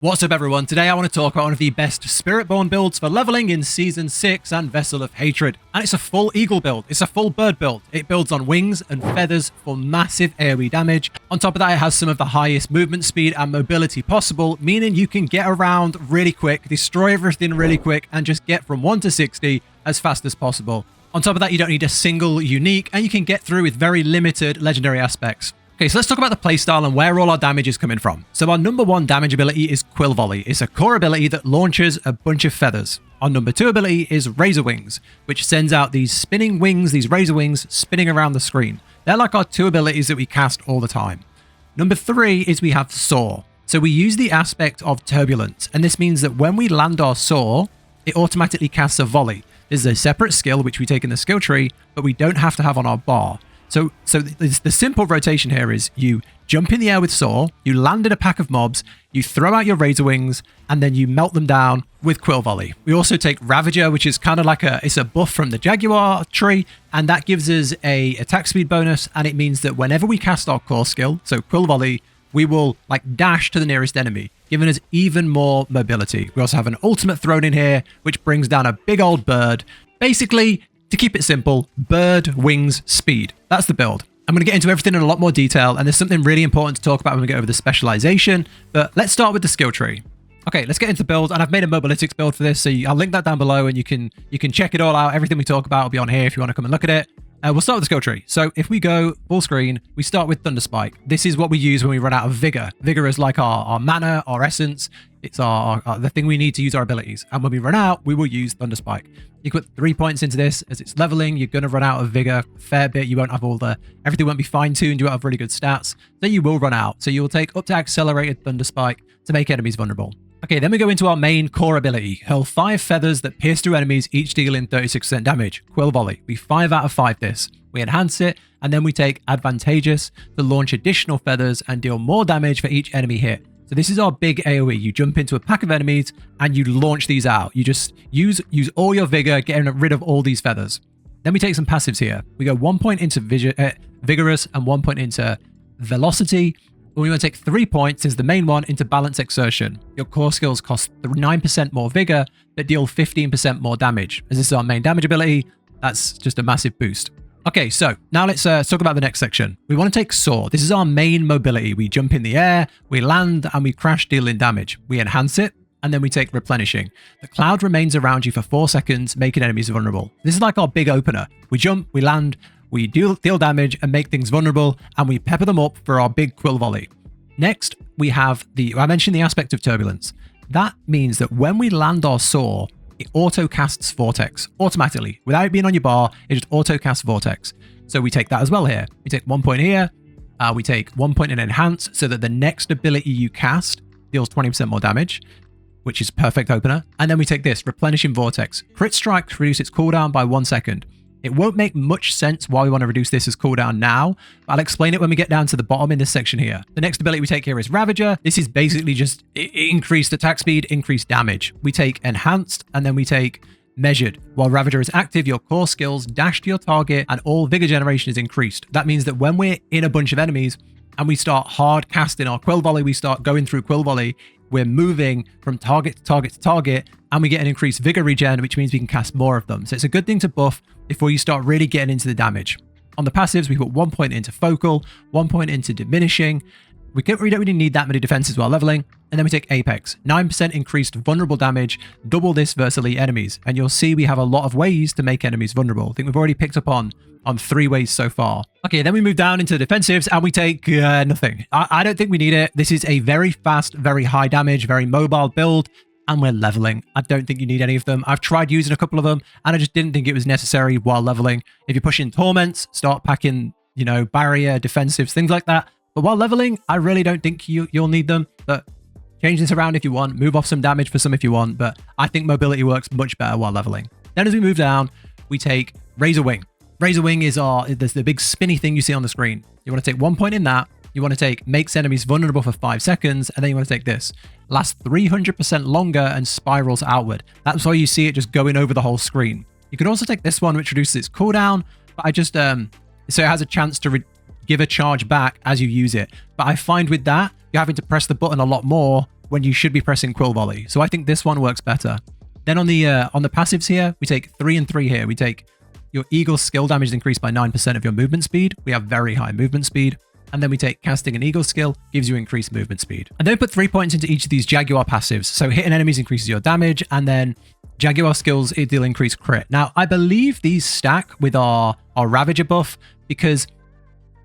What's up everyone, today I want to talk about one of the best Spiritborn builds for leveling in Season 6 and Vessel of Hatred. And it's a full eagle build, it's a full bird build. It builds on wings and feathers for massive AoE damage. On top of that, it has some of the highest movement speed and mobility possible, meaning you can get around really quick, destroy everything really quick, and just get from 1 to 60 as fast as possible. On top of that, you don't need a single unique, and you can get through with very limited legendary aspects. Okay, so let's talk about the playstyle and where all our damage is coming from. So our number 1 damage ability is Quill Volley. It's a core ability that launches a bunch of feathers. Our number 2 ability is Razor Wings, which sends out these spinning wings, these razor wings, spinning around the screen. They're like our 2 abilities that we cast all the time. Number 3 is we have Soar. So we use the aspect of Turbulence, and this means that when we land our Soar, it automatically casts a volley. This is a separate skill which we take in the skill tree, but we don't have to have on our bar. So the simple rotation here is you jump in the air with Soar, you land in a pack of mobs, you throw out your Razor Wings, and then you melt them down with Quill Volley. We also take Ravager, which is kind of like it's a buff from the Jaguar tree, and that gives us a attack speed bonus, and it means that whenever we cast our core skill, so Quill Volley, we will like dash to the nearest enemy, giving us even more mobility. We also have an ultimate thrown in here, which brings down a big old bird. Basically, to keep it simple, bird, wings, speed. That's the build. I'm going to get into everything in a lot more detail, and there's something really important to talk about when we get over the specialization, but let's start with the skill tree. Okay, let's get into the build, and I've made a mobilytics build for this, so I'll link that down below, and you can check it all out. Everything we talk about will be on here if you want to come and look at it. We'll start with the skill tree. So if we go full screen, we start with Thunder Spike. This is what we use when we run out of Vigor. Vigor is like our mana, our essence. It's the thing we need to use our abilities. And when we run out, we will use Thunder Spike. You put 3 points into this. As it's leveling, you're going to run out of Vigor a fair bit. You won't have everything won't be fine-tuned. You won't have really good stats. Then you will run out. So you will take up to accelerated Thunder Spike to make enemies vulnerable. Okay, then we go into our main core ability. Hurl 5 feathers that pierce through enemies, each dealing 36% damage. Quill Volley. We 5 out of 5 this. We enhance it, and then we take Advantageous to launch additional feathers and deal more damage for each enemy hit. So this is our big AoE. You jump into a pack of enemies and you launch these out. You just use all your vigor, getting rid of all these feathers. Then we take some passives here. We go 1 point into Vigorous and 1 point into Velocity. We want to take 3 points as the main one into Balance Exertion. Your core skills cost 9% more vigor, but deal 15% more damage. As this is our main damage ability, that's just a massive boost. Okay, so now let's talk about the next section. We want to take Soar. This is our main mobility. We jump in the air, we land, and we crash dealing damage. We enhance it, and then we take Replenishing. The cloud remains around you for 4 seconds, making enemies vulnerable. This is like our big opener. We jump, we land, we deal damage and make things vulnerable, and we pepper them up for our big Quill Volley. Next, we have I mentioned the aspect of Turbulence. That means that when we land our Soar, it auto casts Vortex automatically. Without it being on your bar, it just auto casts Vortex. So we take that as well here. We take 1 point here. We take 1 point in Enhance so that the next ability you cast deals 20% more damage, which is perfect opener. And then we take this, Replenishing Vortex. Crit Strike to reduce its cooldown by 1 second. It won't make much sense why we want to reduce this as cooldown now, but I'll explain it when we get down to the bottom in this section here. The next ability we take here is Ravager. This is basically just increased attack speed, increased damage. We take Enhanced, and then we take Measured. While Ravager is active, your core skills dash to your target, and all vigor generation is increased. That means that when we're in a bunch of enemies, and we start hard casting our Quill Volley, we start going through Quill Volley, we're moving from target to target to target, and we get an increased vigor regen, which means we can cast more of them. So it's a good thing to buff before you start really getting into the damage. On the passives, we put 1 point into Focal, 1 point into Diminishing. We don't really need that many defenses while leveling. And then we take Apex, 9% increased vulnerable damage, double this versus elite enemies. And you'll see we have a lot of ways to make enemies vulnerable. I think we've already picked up on 3 ways so far. Okay, then we move down into the defensives and we take nothing. I don't think we need it. This is a very fast, very high damage, very mobile build, and we're leveling. I don't think you need any of them. I've tried using a couple of them, and I just didn't think it was necessary while leveling. If you're pushing Torments, start packing, barrier, defensives, things like that. But while leveling, I really don't think you'll need them. But change this around if you want. Move off some damage for some if you want. But I think mobility works much better while leveling. Then as we move down, we take Razor Wing. Razor Wing is the big spinny thing you see on the screen. You want to take 1 point in that. You want to take Makes Enemies Vulnerable for 5 seconds. And then you want to take this. Lasts 300% longer and spirals outward. That's why you see it just going over the whole screen. You can also take this one, which reduces its cooldown. But I just, so it has a chance to give a charge back as you use it. But I find with that, you're having to press the button a lot more when you should be pressing Quill Volley. So I think this one works better. Then on the passives here, we take 3 and 3 here. We take your Eagle's skill damage is increased by 9% of your movement speed. We have very high movement speed. And then we take casting an Eagle skill, gives you increased movement speed. And then we put 3 points into each of these Jaguar passives. So hitting enemies increases your damage, and then Jaguar skills, it will increase crit. Now, I believe these stack with our Ravager buff because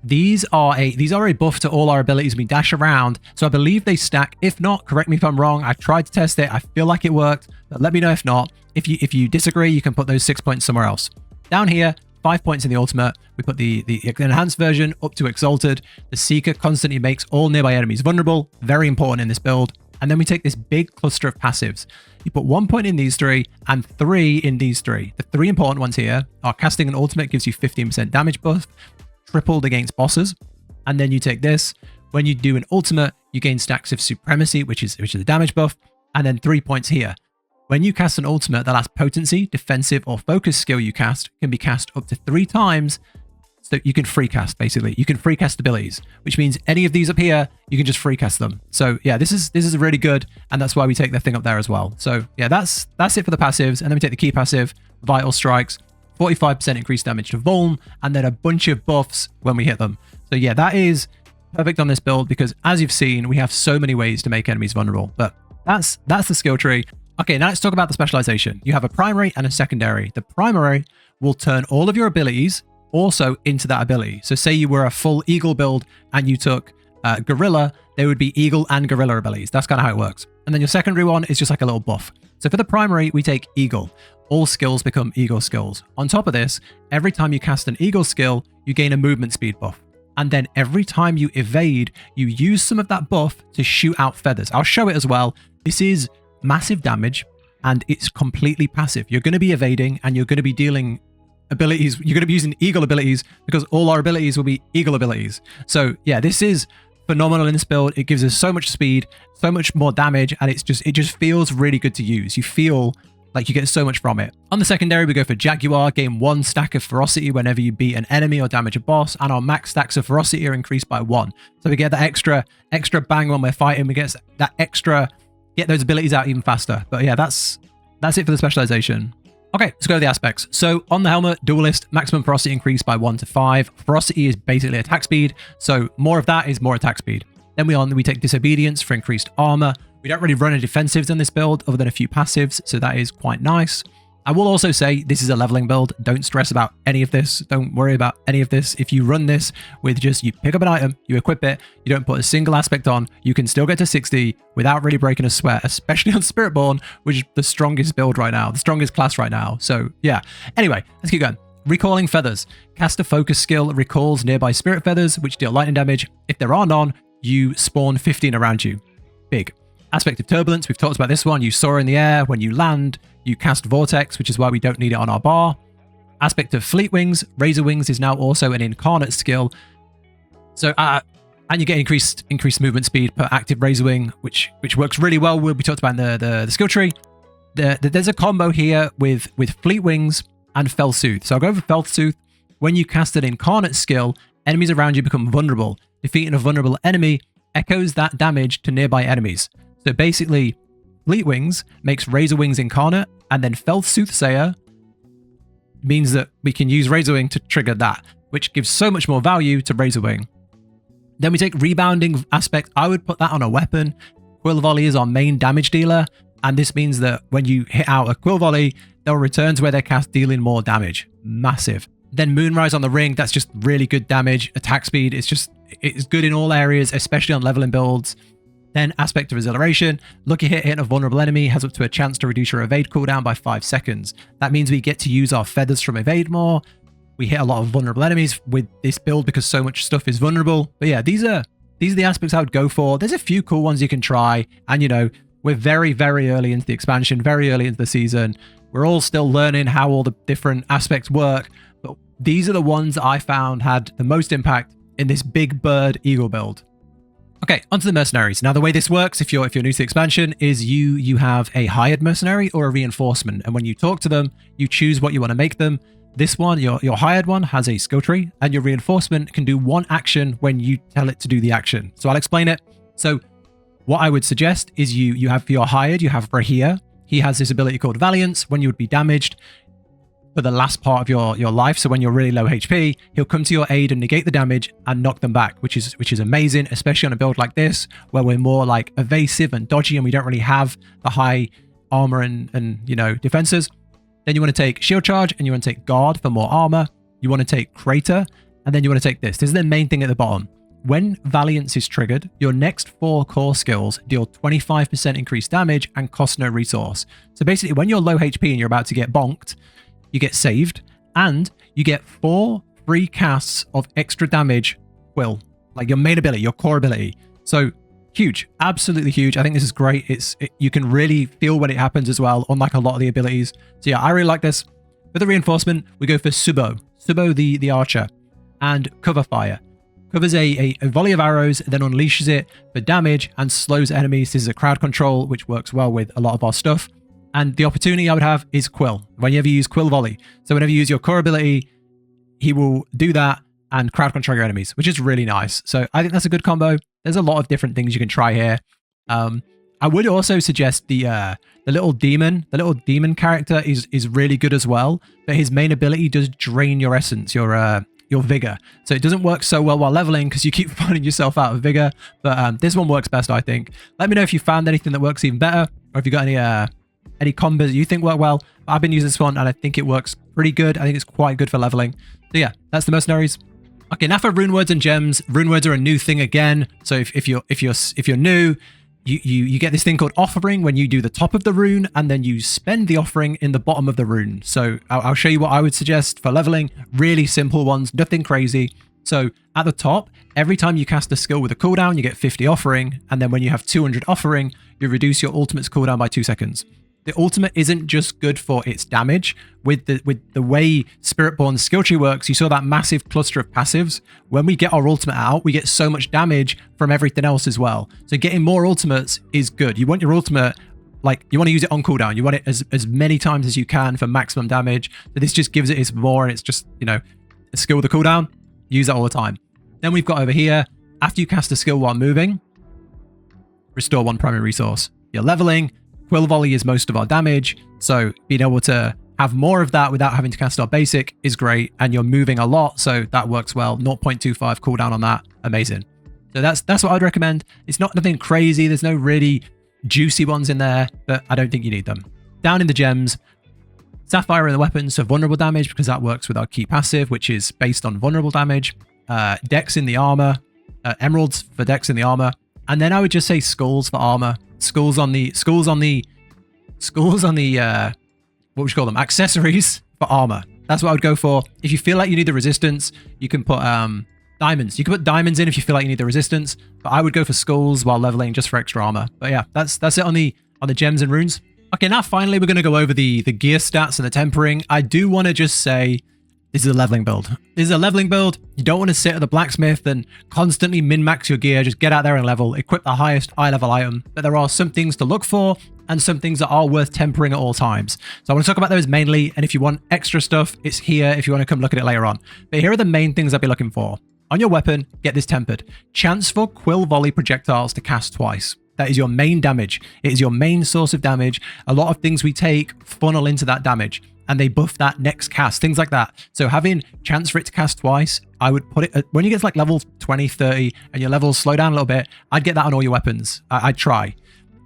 these are a buff to all our abilities we dash around. So I believe they stack. If not, correct me if I'm wrong. I tried to test it. I feel like it worked, but let me know if not. If you disagree, you can put those 6 points somewhere else. Down here, 5 points in the ultimate. We put the enhanced version up to exalted. The Seeker constantly makes all nearby enemies vulnerable. Very important in this build. And then we take this big cluster of passives. You put 1 point in these 3 and 3 in these 3. The 3 important ones here are casting an ultimate gives you 15% damage buff, tripled against bosses. And then you take this. When you do an ultimate, you gain stacks of supremacy, which is a damage buff. And then 3 points here. When you cast an ultimate, the last potency, defensive, or focus skill you cast can be cast up to 3 times. So you can free cast, basically. You can free cast abilities, which means any of these up here, you can just free cast them. So yeah, this is really good, and that's why we take the thing up there as well. So yeah, that's it for the passives. And then we take the key passive, Vital Strikes, 45% increased damage to Vuln, and then a bunch of buffs when we hit them. So yeah, that is perfect on this build because as you've seen, we have so many ways to make enemies vulnerable. But that's the skill tree. Okay, now let's talk about the specialization. You have a primary and a secondary. The primary will turn all of your abilities also into that ability. So say you were a full Eagle build and you took Gorilla, there would be Eagle and Gorilla abilities. That's kind of how it works. And then your secondary one is just like a little buff. So for the primary, we take Eagle. All skills become Eagle skills. On top of this, every time you cast an Eagle skill, you gain a movement speed buff. And then every time you evade, you use some of that buff to shoot out feathers. I'll show it as well. This is massive damage and it's completely passive. You're going to be evading and you're going to be dealing abilities. You're going to be using Eagle abilities because all our abilities will be Eagle abilities. So yeah, this is phenomenal in this build. It gives us so much speed, so much more damage, and it just feels really good to use. You feel like you get so much from it. On the secondary, we go for Jaguar, gain 1 stack of ferocity whenever you beat an enemy or damage a boss, and our max stacks of ferocity are increased by 1. So we get that extra bang when we're fighting. We get that extra, get those abilities out even faster. But yeah, that's it for the specialization. Okay, let's go to the aspects. So on the helmet, Duelist, maximum ferocity increased by 1 to 5. Ferocity is basically attack speed, so more of that is more attack speed. Then we take Disobedience for increased armor. We don't really run any defensives on this build other than a few passives, so that is quite nice. I will also say this is a leveling build. Don't stress about any of this. Don't worry about any of this. If you run this with just, you pick up an item, you equip it, you don't put a single aspect on, you can still get to 60 without really breaking a sweat, especially on Spiritborn, which is the strongest build right now, the strongest class right now. So yeah. Anyway, let's keep going. Recalling Feathers. Cast a focus skill, recalls nearby spirit feathers, which deal lightning damage. If there are none, you spawn 15 around you. Big. Aspect of Turbulence, we've talked about this one. You soar in the air. When you land, you cast Vortex, which is why we don't need it on our bar. Aspect of Fleet Wings, Razor Wings is now also an incarnate skill. So, and you get increased movement speed per active Razor Wing, which works really well. We talked about in the skill tree. There's a combo here with Fleet Wings and Fell Soothe. So I'll go for Fell Soothe. When you cast an incarnate skill, enemies around you become vulnerable. Defeating a vulnerable enemy echoes that damage to nearby enemies. So basically, Fleet Wings makes Razor Wings incarnate, and then Fell Soothsayer means that we can use Razor Wing to trigger that, which gives so much more value to Razor Wing. Then we take Rebounding Aspect. I would put that on a weapon. Quill Volley is our main damage dealer, and this means that when you hit out a Quill Volley, they'll return to where they're cast, dealing more damage. Massive. Then Moonrise on the ring, that's just really good damage. Attack speed, it's good in all areas, especially on leveling builds. Then Aspect of Exhilaration. Lucky hit hitting a vulnerable enemy has up to a chance to reduce your evade cooldown by 5 seconds. That means we get to use our feathers from evade more. We hit a lot of vulnerable enemies with this build because so much stuff is vulnerable. But yeah, these are the aspects I would go for. There's a few cool ones you can try. And you know, we're very, very early into the expansion, very early into the season. We're all still learning how all the different aspects work. But these are the ones I found had the most impact in this big bird eagle build. Okay, onto the mercenaries. Now, the way this works, if you're new to the expansion, is you have a hired mercenary or a reinforcement, and when you talk to them, you choose what you want to make them. This one, your hired one, has a skill tree, and your reinforcement can do one action when you tell it to do the action. So I'll explain it. So what I would suggest is you have for your hired, you have Rahir. He has this ability called Valiance. When you would be damaged for the last part of your life, so when you're really low HP, he'll come to your aid and negate the damage and knock them back, which is amazing, especially on a build like this, where we're more like evasive and dodgy and we don't really have the high armor and you know, defenses. Then you want to take Shield Charge and you want to take Guard for more armor. You want to take Crater, and then you want to take this. This is the main thing at the bottom. When Valiance is triggered, your next 4 core skills deal 25% increased damage and cost no resource. So basically, when you're low HP and you're about to get bonked, you get saved, and you get 4 free casts of extra damage Quill, like your main ability, your core ability. So huge, absolutely huge. I think this is great. You can really feel when it happens as well, unlike a lot of the abilities. So yeah, I really like this. For the reinforcement, we go for Subo the archer, and Cover Fire. Covers a volley of arrows, then unleashes it for damage and slows enemies. This is a crowd control, which works well with a lot of our stuff. And the opportunity I would have is Quill, whenever you use Quill Volley. So whenever you use your core ability, he will do that and crowd control your enemies, which is really nice. So I think that's a good combo. There's a lot of different things you can try here. I would also suggest the little demon. The little demon character is really good as well, but his main ability does drain your essence, your vigor. So it doesn't work so well while leveling because you keep finding yourself out of vigor. But this one works best, I think. Let me know if you found anything that works even better, or if you got any combos you think work well. I've been using this one and I think it works pretty good. I think it's quite good for leveling. So yeah, that's the Mercenaries. Okay, now for Runewords and Gems. Runewords are a new thing again. So if you're new, you get this thing called offering when you do the top of the rune, and then you spend the offering in the bottom of the rune. So I'll show you what I would suggest for leveling. Really simple ones, nothing crazy. So at the top, every time you cast a skill with a cooldown, you get 50 offering, and then when you have 200 offering, you reduce your ultimate's cooldown by 2 seconds. The ultimate isn't just good for its damage. With the way Spiritborn's skill tree works, you saw that massive cluster of passives. When we get our ultimate out, we get so much damage from everything else as well. So getting more ultimates is good. You want your ultimate, like, you want to use it on cooldown. You want it as many times as you can for maximum damage. So this just gives it its more, and it's just, you know, a skill with a cooldown. Use that all the time. Then we've got over here, after you cast a skill while moving, restore 1 primary resource. You're leveling. Quill Volley is most of our damage, so being able to have more of that without having to cast our basic is great, and you're moving a lot, so that works well. 0.25 cooldown on that, amazing. So that's what I'd recommend. It's not nothing crazy, there's no really juicy ones in there, but I don't think you need them. Down in the gems, Sapphire in the weapons for vulnerable damage, because that works with our key passive, which is based on vulnerable damage. Dex in the armor, emeralds for dex in the armor, and then I would just say skulls for armor. Skulls on the what would you call them? Accessories for armor. That's what I would go for. If you feel like you need the resistance, you can put diamonds. You can put diamonds in if you feel like you need the resistance, but I would go for skulls while leveling just for extra armor. But yeah, that's it on the gems and runes. Okay, now finally we're going to go over the gear stats and the tempering. I do want to just say this is a leveling build. This is a leveling build. You don't want to sit at the blacksmith and constantly min-max your gear. Just get out there and level. Equip the highest eye-level item. But there are some things to look for and some things that are worth tempering at all times. So I want to talk about those mainly. And if you want extra stuff, it's here if you want to come look at it later on. But here are the main things I'd be looking for. On your weapon, get this tempered. Chance for Quill Volley projectiles to cast twice. That is your main damage. It is your main source of damage. A lot of things we take funnel into that damage, and they buff that next cast, things like that. So having chance for it to cast twice, I would put it, when you get to like level 20, 30, and your levels slow down a little bit, I'd get that on all your weapons. I'd try.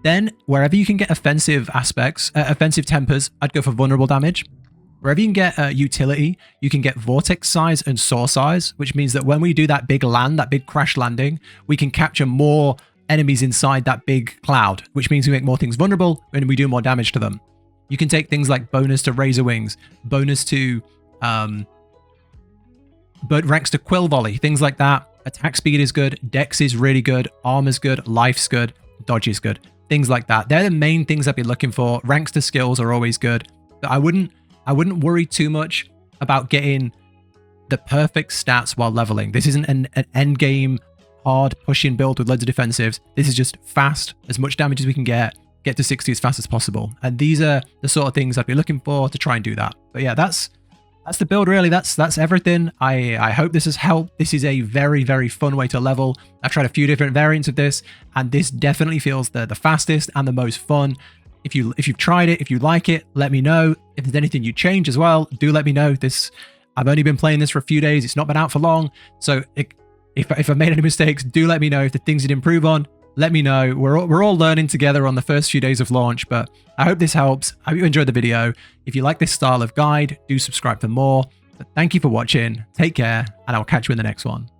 Then, wherever you can get offensive aspects, offensive tempers, I'd go for vulnerable damage. Wherever you can get utility, you can get vortex size and soar size, which means that when we do that big land, that big crash landing, we can capture more enemies inside that big cloud, which means we make more things vulnerable and we do more damage to them. You can take things like bonus to Razor Wings, bonus to ranks to Quill Volley, things like that. Attack speed is good, dex is really good, armor's good, life's good, dodge is good, things like that. They're the main things I'd be looking for. Ranks to skills are always good, but I wouldn't worry too much about getting the perfect stats while leveling. This isn't an end game hard pushing build with loads of defensives. This is just fast, as much damage as we can get to 60 as fast as possible. And these are the sort of things I'd be looking for to try and do that. But yeah, that's that's the build, really. That's everything. I hope this has helped. This is a very, very fun way to level. I've tried a few different variants of this, and this definitely feels the fastest and the most fun. If you've tried it, if you like it, let me know. If there's anything you change as well, do let me know. I've only been playing this for a few days. It's not been out for long. So if I've made any mistakes, do let me know. If the things you'd improve on, let me know. We're all learning together on the first few days of launch, but I hope this helps. I hope you enjoyed the video. If you like this style of guide, do subscribe for more. But thank you for watching. Take care, and I'll catch you in the next one.